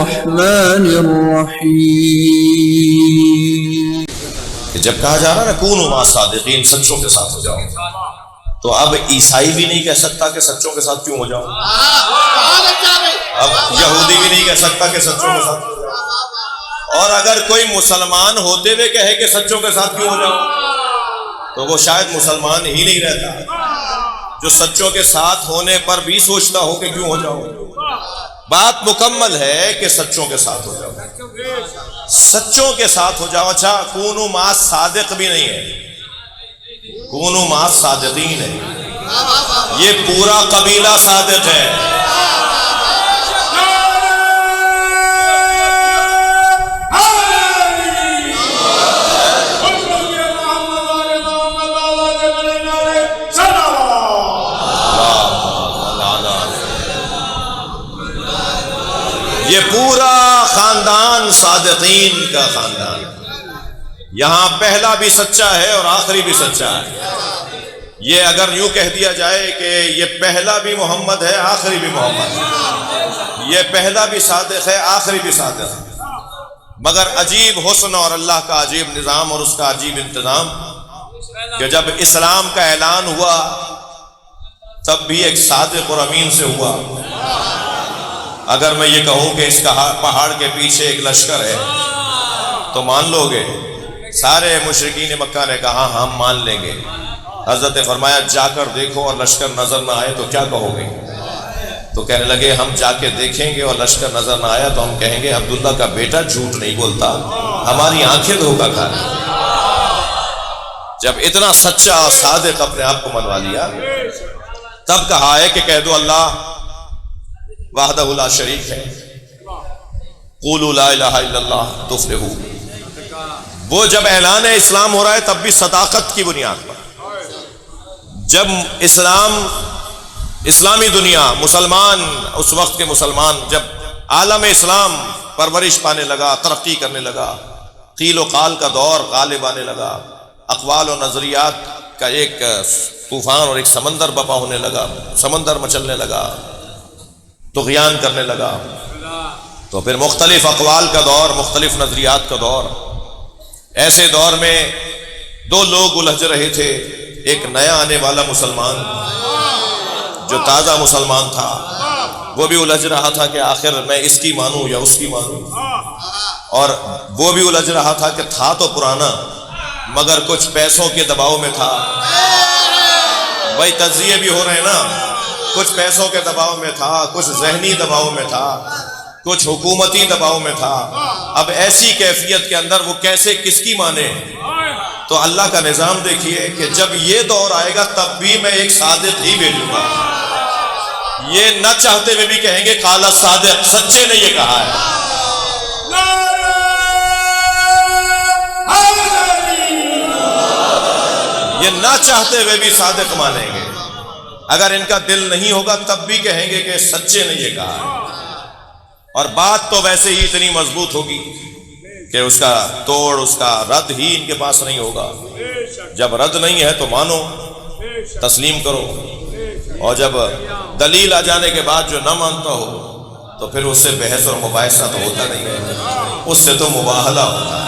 الرحمن الرحیم. کہ جب کہا جا رہا نا کونوا مع الصادقین، سچوں کے ساتھ ہو جاؤ، تو اب عیسائی بھی نہیں کہہ سکتا کہ سچوں کے ساتھ کیوں ہو جاؤ، اب یہودی بھی نہیں کہہ سکتا کہ سچوں کے ساتھ ہو جاؤ، اور اگر کوئی مسلمان ہوتے ہوئے کہے کہ سچوں کے ساتھ کیوں ہو جاؤ تو وہ شاید مسلمان ہی نہیں رہتا، جو سچوں کے ساتھ ہونے پر بھی سوچتا ہو کہ کیوں ہو جاؤ. بات مکمل ہے کہ سچوں کے ساتھ ہو جاؤ، سچوں کے ساتھ ہو جاؤ. اچھا کونوا مع الصادق بھی نہیں ہے، کونوا مع الصادقین ہے. یہ پورا قبیلہ صادق ہے. یہ پورا خاندان صادقین کا خاندان، یہاں پہلا بھی سچا ہے اور آخری بھی سچا ہے. یہ اگر یوں کہہ دیا جائے کہ یہ پہلا بھی محمد ہے آخری بھی محمد ہے، یہ پہلا بھی صادق ہے آخری بھی صادق ہے. مگر عجیب حسن اور اللہ کا عجیب نظام اور اس کا عجیب انتظام کہ جب اسلام کا اعلان ہوا تب بھی ایک صادق اور امین سے ہوا. اگر میں یہ کہوں کہ اس پہاڑ کے پیچھے ایک لشکر ہے تو مان لو گے؟ سارے مشرکین مکہ نے کہا ہم مان لیں گے. حضرت نے فرمایا جا کر دیکھو اور لشکر نظر نہ آئے تو کیا کہو گے؟ تو کہنے لگے ہم جا کے دیکھیں گے اور لشکر نظر نہ آیا تو ہم کہیں گے عبداللہ کا بیٹا جھوٹ نہیں بولتا، ہماری آنکھیں دھوکہ کھا رہی. جب اتنا سچا اور صادق اپنے آپ کو منوا لیا تب کہا ہے کہ کہہ دو اللہ وحدہ لا شریک ہے، قولوا لا الہ الا اللہ تفلحوا. وہ جب اعلان اسلام ہو رہا ہے تب بھی صداقت کی بنیاد پر، جب اسلامی دنیا مسلمان، اس وقت کے مسلمان جب عالم اسلام پرورش پانے لگا، ترقی کرنے لگا، قیل و قال کا دور غالب آنے لگا، اقوال و نظریات کا ایک طوفان اور ایک سمندر بپا ہونے لگا، سمندر مچلنے لگا، طغیان کرنے لگا، تو پھر مختلف اقوال کا دور، مختلف نظریات کا دور. ایسے دور میں دو لوگ الجھ رہے تھے، ایک نیا آنے والا مسلمان جو تازہ مسلمان تھا وہ بھی الجھ رہا تھا کہ آخر میں اس کی مانوں یا اس کی مانوں، اور وہ بھی الجھ رہا تھا کہ تھا تو پرانا مگر کچھ پیسوں کے دباؤ میں تھا. بھائی تجزیے بھی ہو رہے ہیں نا، کچھ پیسوں کے دباؤ میں تھا، کچھ ذہنی دباؤ میں تھا، کچھ حکومتی دباؤ میں تھا. اب ایسی کیفیت کے اندر وہ کیسے کس کی مانے؟ تو اللہ کا نظام دیکھیے کہ جب یہ دور آئے گا تب بھی میں ایک صادق ہی بھیجوں گا. یہ نہ چاہتے ہوئے بھی کہیں گے قال الصادق، سچے نے یہ کہا ہے. یہ نہ چاہتے ہوئے بھی صادق مانیں گے. اگر ان کا دل نہیں ہوگا تب بھی کہیں گے کہ سچے نے یہ کہا ہے. اور بات تو ویسے ہی اتنی مضبوط ہوگی کہ اس کا توڑ، اس کا رد ہی ان کے پاس نہیں ہوگا. جب رد نہیں ہے تو مانو، تسلیم کرو، اور جب دلیل آ جانے کے بعد جو نہ مانتا ہو تو پھر اس سے بحث اور مباحثہ تو ہوتا نہیں ہے، اس سے تو مباہلہ ہوتا ہے.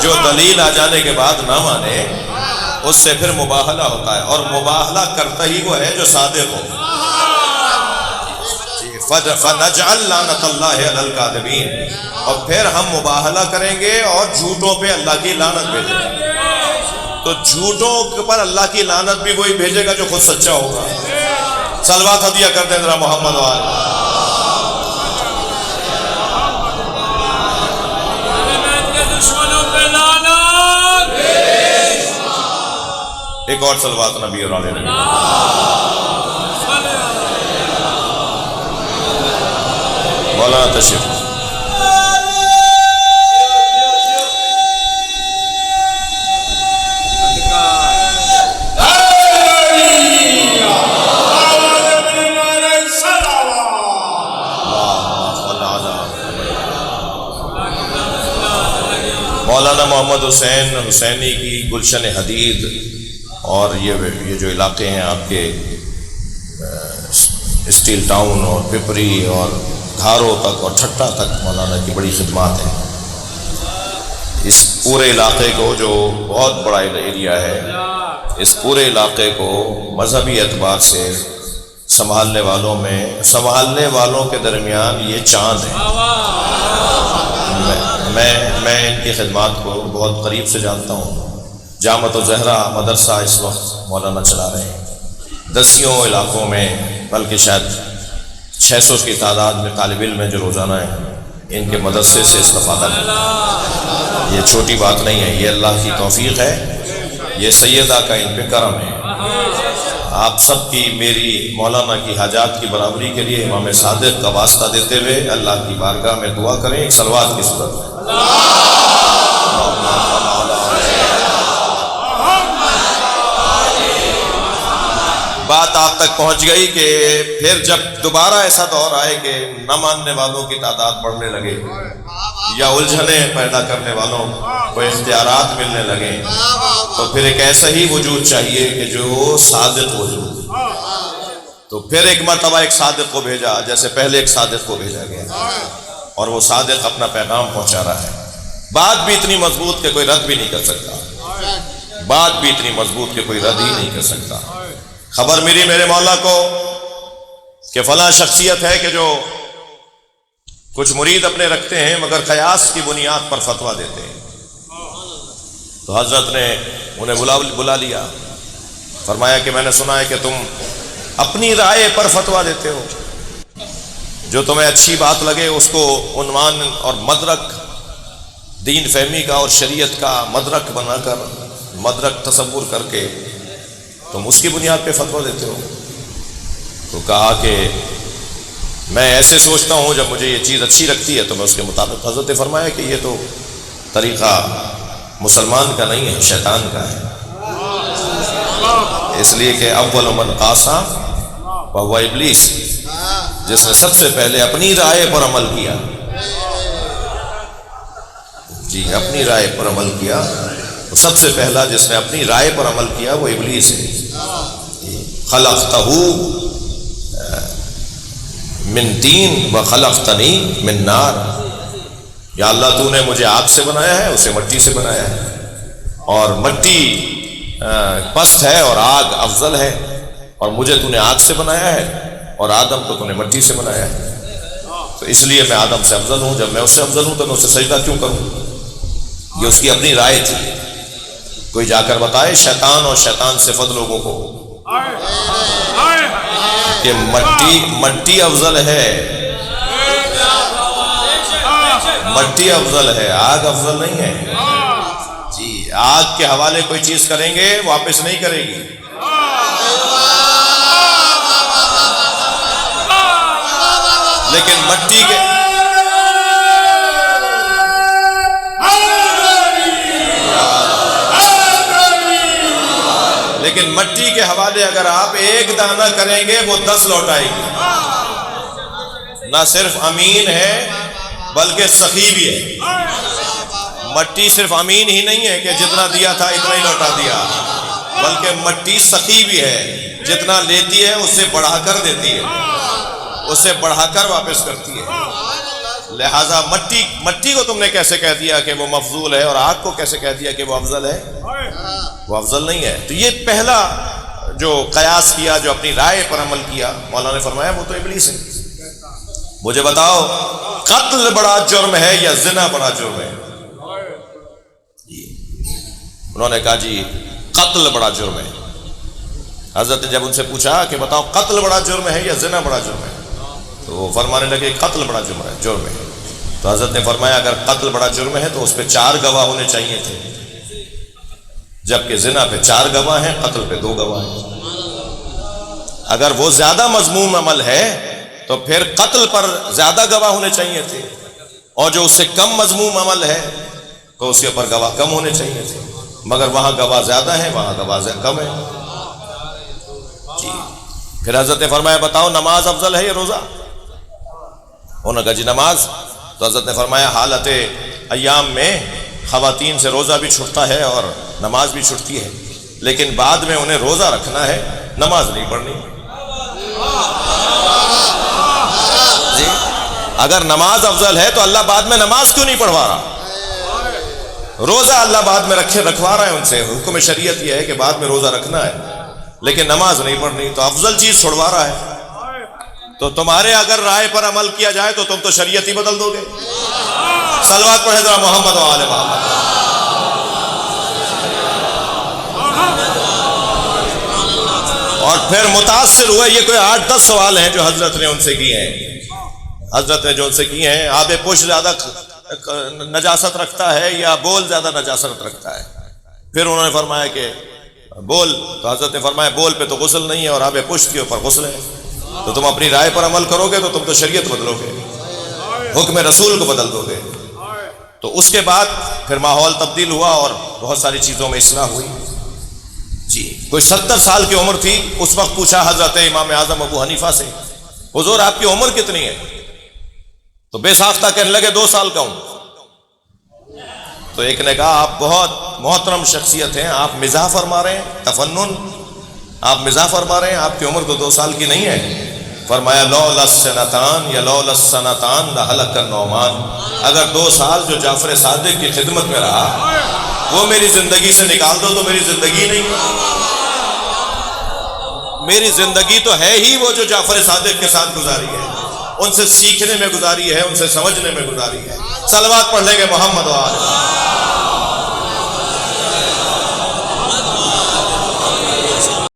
جو دلیل آ جانے کے بعد نہ مانے اس سے پھر مباہلہ ہوتا ہے، اور مباہلہ کرتا ہی وہ ہے جو صادق ہو. فَنَجْعَلْ لَعْنَتَ اللَّهِ عَلَى الْكَاذِبِينَ، اور پھر ہم مباہلہ کریں گے اور جھوٹوں پہ اللہ کی لعنت بھیجیں گے. تو جھوٹوں پر اللہ کی لعنت بھی وہی بھیجے گا جو خود سچا ہوگا. صلوات ہدیہ کر دیں ذرا محمد وآلہ. ایک اور صلوات نبی اور علیہ نبی. مولانا تشریف. مولانا محمد حسین حسینی کی گلشن حدید اور یہ جو علاقے ہیں آپ کے اسٹیل ٹاؤن اور پپری اور دھاروں تک اور ٹھٹا تک مولانا کی بڑی خدمات ہیں۔ اس پورے علاقے کو، جو بہت بڑا ایریا ہے، اس پورے علاقے کو مذہبی اعتبار سے سنبھالنے والوں کے درمیان یہ چاند ہے۔ میں ان کی خدمات کو بہت قریب سے جانتا ہوں۔ جامعۃ الزہرا مدرسہ اس وقت مولانا چلا رہے ہیں۔ 10 علاقوں میں، بلکہ شاید 600 کی تعداد میں طالب علم ہیں جو روزانہ ان کے مدرسے سے استفادہ کرتے ہیں۔ یہ چھوٹی بات نہیں ہے، یہ اللہ کی توفیق ہے، یہ سیدہ کا ان پہ کرم ہے۔ آپ سب کی، میری، مولانا کی حاجات کی برابری کے لیے امام صادق کا واسطہ دیتے ہوئے اللہ کی بارگاہ میں دعا کریں ایک صلوات کی صورت میں۔ بات آپ تک پہنچ گئی کہ پھر جب دوبارہ ایسا دور آئے کہ نہ ماننے والوں کی تعداد بڑھنے لگے یا الجھنیں پیدا کرنے والوں کو اختیارات ملنے لگے، تو پھر ایک ایسا ہی وجود چاہیے کہ جو صادق وجود۔ تو پھر ایک مرتبہ ایک صادق کو بھیجا، جیسے پہلے ایک صادق کو بھیجا گیا، اور وہ صادق اپنا پیغام پہنچا رہا ہے۔ بات بھی اتنی مضبوط کہ کوئی رد بھی نہیں کر سکتا، بات بھی اتنی مضبوط کہ کوئی رد ہی نہیں کر سکتا۔ خبر ملی میرے مولا کو کہ فلاں شخصیت ہے کہ جو کچھ مرید اپنے رکھتے ہیں مگر قیاس کی بنیاد پر فتویٰ دیتے ہیں۔ تو حضرت نے انہیں بلا لیا، فرمایا کہ میں نے سنا ہے کہ تم اپنی رائے پر فتویٰ دیتے ہو، جو تمہیں اچھی بات لگے اس کو عنوان اور مدرک دین فہمی کا اور شریعت کا مدرک بنا کر، مدرک تصور کر کے تم اس کی بنیاد پہ فتویٰ دیتے ہو۔ تو کہا کہ میں ایسے سوچتا ہوں، جب مجھے یہ چیز اچھی لگتی ہے تو میں اس کے مطابق۔ حضرت نے فرمایا کہ یہ تو طریقہ مسلمان کا نہیں ہے، شیطان کا ہے، اس لیے کہ اول من قاسا وہو ابلیس، جس نے سب سے پہلے اپنی رائے پر عمل کیا، جی اپنی رائے پر عمل کیا، تو سب سے پہلا جس نے اپنی رائے پر عمل کیا وہ ابلیس ہے۔ خلقتہ من طین و خلقتنی من نار، یا اللہ تو نے مجھے آگ سے بنایا ہے، اسے مٹی سے بنایا ہے، اور مٹی پست ہے اور آگ افضل ہے، اور مجھے تو نے آگ سے بنایا ہے اور آدم کو تو نے مٹی سے بنایا ہے، تو اس لیے میں آدم سے افضل ہوں۔ جب میں اس سے افضل ہوں تو میں اسے سجدہ کیوں کروں؟ یہ اس کی اپنی رائے تھی۔ کوئی جا کر بتائے شیطان اور شیطان صفت لوگوں کو کہ مٹی افضل ہے، مٹی افضل ہے، آگ افضل نہیں ہے۔ جی آگ کے حوالے کوئی چیز کریں گے واپس نہیں کرے گی، لیکن مٹی کے مٹی کے حوالے اگر آپ ایک دانہ کریں گے وہ 10 لوٹائے گی۔ نہ صرف امین ہے بلکہ سخی بھی ہے۔ مٹی صرف امین ہی نہیں ہے کہ جتنا دیا تھا اتنا ہی لوٹا دیا، بلکہ مٹی سخی بھی ہے، جتنا لیتی ہے اس سے بڑھا کر دیتی ہے، اس سے بڑھا کر واپس کرتی ہے۔ لہٰذا مٹی کو تم نے کیسے کہہ دیا کہ وہ مفضول ہے، اور آگ کو کیسے کہہ دیا کہ وہ افضل ہے؟ وہ افضل نہیں ہے۔ تو یہ پہلا جو قیاس کیا، جو اپنی رائے پر عمل کیا، مولانا نے فرمایا وہ تو ابلیس ہے۔ مجھے بتاؤ قتل بڑا جرم ہے یا زنا بڑا جرم ہے؟ انہوں نے کہا جی قتل بڑا جرم ہے۔ حضرت نے جب ان سے پوچھا کہ بتاؤ قتل بڑا جرم ہے یا زنا بڑا جرم ہے، تو وہ فرمانے لگے قتل بڑا جرم ہے۔ تو حضرت نے فرمایا اگر قتل بڑا جرم ہے تو اس پہ 4 گواہ ہونے چاہیے تھے، جبکہ زنا پہ 4 گواہ ہیں، قتل پہ 2 گواہ ہیں۔ اگر وہ زیادہ مذموم عمل ہے تو پھر قتل پر زیادہ گواہ ہونے چاہیے تھے، اور جو اس سے کم مذموم عمل ہے تو اس کے اوپر گواہ کم ہونے چاہیے تھے، مگر وہاں گواہ زیادہ ہیں، وہاں گواہ کم ہے۔ جی پھر حضرت نے فرمایا بتاؤ نماز افضل ہے یا روزہ؟ انہوں نے کہا جی نماز۔ تو حضرت نے فرمایا حالت ایام میں خواتین سے روزہ بھی چھوٹتا ہے اور نماز بھی چھوٹتی ہے، لیکن بعد میں انہیں روزہ رکھنا ہے، نماز نہیں پڑھنی۔ اگر نماز افضل ہے تو اللہ بعد میں نماز کیوں نہیں پڑھوا رہا؟ روزہ اللہ بعد میں رکھوا رہا ہے ان سے، حکم شریعت یہ ہے کہ بعد میں روزہ رکھنا ہے، لیکن نماز نہیں پڑھنی، تو افضل چیز چھوڑوا رہا ہے۔ تو تمہارے اگر رائے پر عمل کیا جائے تو تم تو شریعت ہی بدل دو گے۔ صلوات پڑھے ذرا محمد و آل محمد۔ اور پھر متاثر ہوئے، یہ کوئی 8-10 سوال ہیں جو حضرت نے ان سے کیے ہیں، حضرت نے جو ان سے کیے ہیں، آب پشت زیادہ نجاست رکھتا ہے یا بول زیادہ نجاست رکھتا ہے؟ پھر انہوں نے فرمایا کہ بول، تو حضرت نے فرمایا بول پہ تو غسل نہیں ہے اور آب پشت کے اوپر غسل ہے، تو تم اپنی رائے پر عمل کرو گے تو تم تو شریعت بدلو گے، حکم رسول کو بدل دو گے۔ تو اس کے بعد پھر ماحول تبدیل ہوا اور بہت ساری چیزوں میں اصلاح ہوئی۔ جی کوئی 70 سال کی عمر تھی، اس وقت پوچھا حضرت امام اعظم ابو حنیفہ سے، حضور آپ کی عمر کتنی ہے؟ تو بے ساختہ کہنے لگے 2 سال کا ہوں۔ تو ایک نے کہا آپ بہت محترم شخصیت ہیں، آپ مزاح فرما رہے ہیں، تفنن، آپ مزاح فرما رہے ہیں، آپ کی عمر تو 2 سال کی نہیں ہے۔ فرمایا لولا السنتان یا لولا السنتان لہلک النعمان، اگر 2 سال جو جعفر صادق کی خدمت میں رہا وہ میری زندگی سے نکال دو تو میری زندگی نہیں، میری زندگی تو ہے ہی وہ جو جعفر صادق کے ساتھ گزاری ہے، ان سے سیکھنے میں گزاری ہے، ان سے سمجھنے میں گزاری ہے۔ صلوات پڑھ لیں گے محمد و آل۔